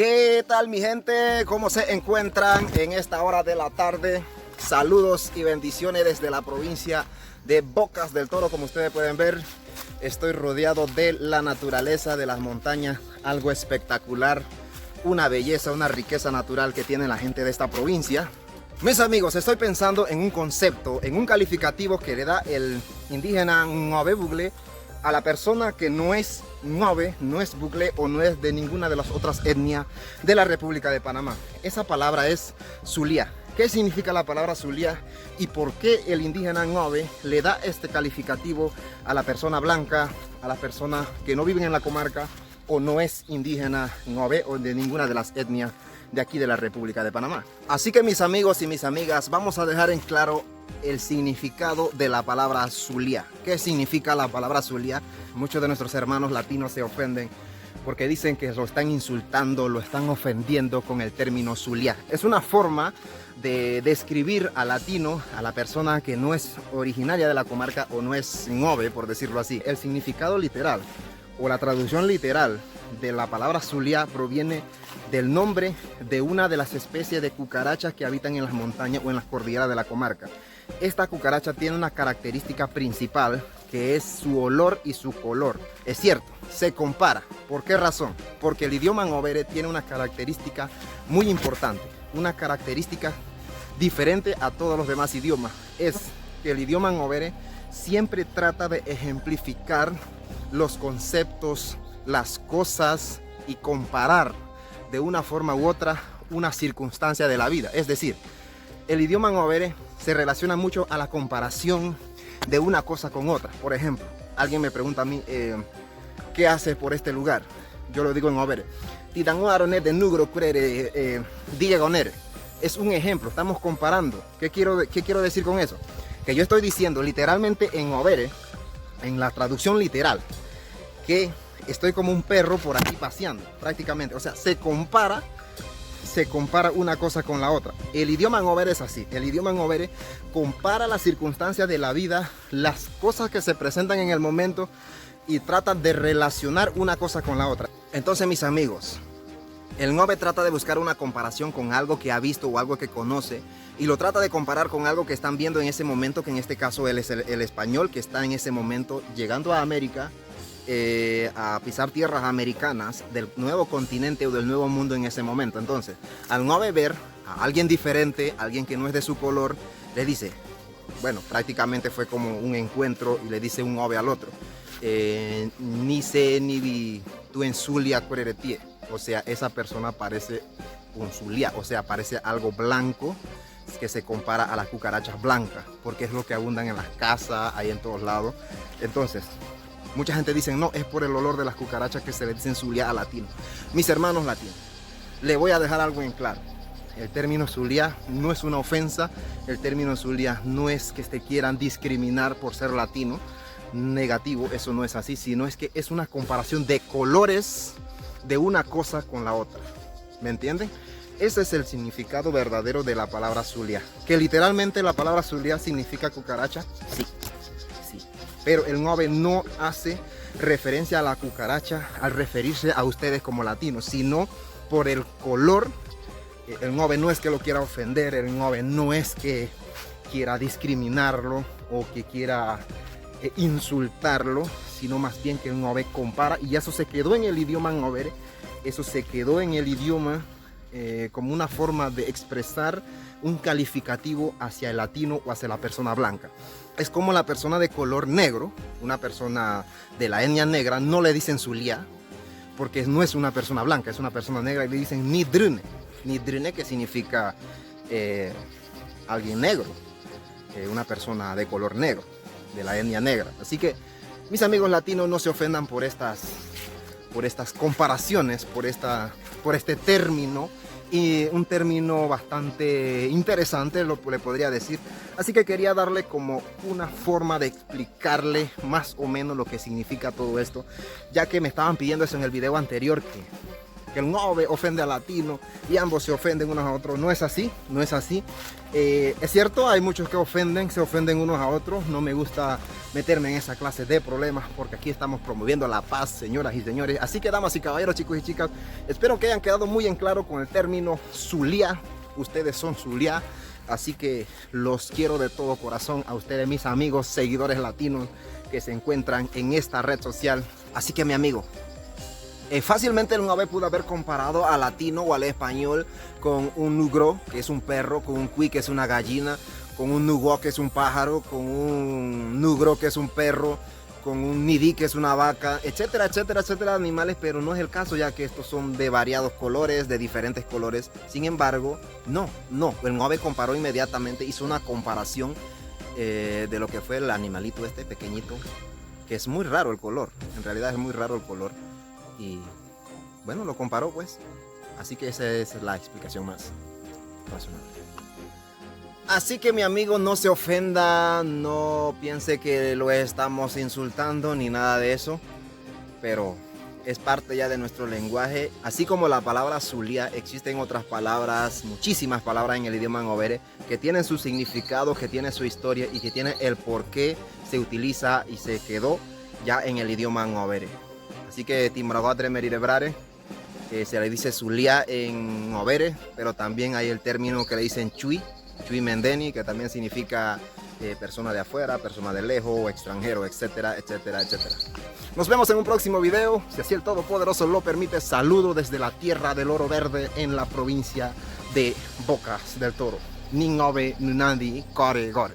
¿Qué tal mi gente? ¿Cómo se encuentran en esta hora de la tarde? Saludos y bendiciones desde la provincia de Bocas del Toro. Como ustedes pueden ver, estoy rodeado de la naturaleza, de las montañas, algo espectacular, una belleza, una riqueza natural que tiene la gente de esta provincia. Mis amigos, estoy pensando en un concepto, en un calificativo que le da el indígena Ngove Bugle a la persona que no es Ngove, no es Bugle o no es de ninguna de las otras etnias de la República de Panamá. Esa palabra es Zulia. ¿Qué significa la palabra Zulia y por qué el indígena Ngove le da este calificativo a la persona blanca, a las personas que no viven en la comarca o no es indígena Ngove o de ninguna de las etnias de aquí de la República de Panamá? Así que mis amigos y mis amigas, vamos a dejar en claro el significado de la palabra Zulia. ¿Qué significa la palabra Zulia? Muchos de nuestros hermanos latinos se ofenden porque dicen que lo están insultando, lo están ofendiendo con el término Zulia. Es una forma de describir al latino, a la persona que no es originaria de la comarca o no es Ngove, por decirlo así. El significado literal o la traducción literal de la palabra Zulia proviene del nombre de una de las especies de cucarachas que habitan en las montañas o en las cordilleras de la comarca. Esta cucaracha tiene una característica principal que es su olor y su color. Es cierto, se compara. ¿Por qué razón? Porque el idioma Ngovere tiene una característica muy importante, una característica diferente a todos los demás idiomas. Es que el idioma Ngovere siempre trata de ejemplificar los conceptos, las cosas y comparar de una forma u otra una circunstancia de la vida. Es decir, el idioma Ngovere se relaciona mucho a la comparación de una cosa con otra. Por ejemplo, alguien me pregunta a mí, ¿qué haces por este lugar? Yo lo digo en Ngovere. Es un ejemplo, estamos comparando. ¿Qué quiero decir con eso? Que yo estoy diciendo literalmente en Ngovere, en la traducción literal, que estoy como un perro por aquí paseando, prácticamente. O sea, se compara una cosa con la otra. El idioma Ngovere es así. El idioma Ngovere compara las circunstancias de la vida, las cosas que se presentan en el momento y trata de relacionar una cosa con la otra. Entonces, mis amigos, el Ngove trata de buscar una comparación con algo que ha visto o algo que conoce y lo trata de comparar con algo que están viendo en ese momento, que en este caso él es el español que está en ese momento llegando a América, a pisar tierras americanas del nuevo continente o del nuevo mundo en ese momento. Entonces, al Ngove ver a alguien diferente, alguien que no es de su color, le dice, bueno, prácticamente fue como un encuentro y le dice un Ngove al otro, ni sé ni vi tu en Zulia cuereretie. O sea, esa persona parece un Zulia, o sea, parece algo blanco que se compara a las cucarachas blancas, porque es lo que abundan en las casas, ahí en todos lados. Entonces, mucha gente dice, no, es por el olor de las cucarachas que se le dicen Zulia a latino. Mis hermanos latinos, les voy a dejar algo en claro. El término Zulia no es una ofensa, el término Zulia no es que te quieran discriminar por ser latino, negativo, eso no es así, sino es que es una comparación de colores de una cosa con la otra. ¿Me entienden? Ese es el significado verdadero de la palabra Zulia. Que literalmente la palabra Zulia significa cucaracha, sí. Pero el Ngove no hace referencia a la cucaracha al referirse a ustedes como latinos, sino por el color. El Ngove no es que lo quiera ofender, el Ngove no es que quiera discriminarlo o que quiera insultarlo, sino más bien que el Ngove compara, y eso se quedó en el idioma Ngovere, eso se quedó en el idioma como una forma de expresar un calificativo hacia el latino o hacia la persona blanca. Es como la persona de color negro, una persona de la etnia negra, no le dicen Zulia, porque no es una persona blanca, es una persona negra, y le dicen Nidrune. Nidrune, que significa alguien negro, una persona de color negro, de la etnia negra. Así que, mis amigos latinos, no se ofendan por estas comparaciones, por este término, y un término bastante interesante, le podría decir. Así que quería darle como una forma de explicarle más o menos lo que significa todo esto, ya que me estaban pidiendo eso en el video anterior, que el ngove ofende al latino y ambos se ofenden unos a otros. No es así, no es así. Es cierto, hay muchos que se ofenden unos a otros. No me gusta meterme en esa clase de problemas porque aquí estamos promoviendo la paz, señoras y señores. Así que, damas y caballeros, chicos y chicas, espero que hayan quedado muy en claro con el término Zulia. Ustedes son Zulia, así que los quiero de todo corazón a ustedes, mis amigos, seguidores latinos que se encuentran en esta red social. Así que, mi amigo, fácilmente el ngove pudo haber comparado al latino o al español con un nugro, que es un perro, con un cuy, que es una gallina, con un nugo, que es un pájaro, con un nugro, que es un perro, con un nidí, que es una vaca, etcétera, etcétera, etcétera, animales, pero no es el caso, ya que estos son de variados colores, de diferentes colores. Sin embargo, no, el ngove comparó inmediatamente, hizo una comparación de lo que fue el animalito este pequeñito, que es muy raro el color, en realidad es muy raro el color, y bueno, lo comparó pues, así que esa es la explicación más razonable. Así que, mi amigo, no se ofenda, no piense que lo estamos insultando ni nada de eso, pero es parte ya de nuestro lenguaje. Así como la palabra Zulia, existen otras palabras, muchísimas palabras en el idioma ngobere que tienen su significado, que tienen su historia y que tienen el por qué se utiliza y se quedó ya en el idioma ngobere. Así que Timbragotre Merirebrare, se le dice Zulia en ngobere, pero también hay el término que le dicen Chui Mendeni, que también significa persona de afuera, persona de lejos, o extranjero, etcétera, etcétera, etcétera. Nos vemos en un próximo video, si así el Todopoderoso lo permite. Saludo desde la tierra del oro verde en la provincia de Bocas del Toro. Ni ngove, nunandi, gore, gore.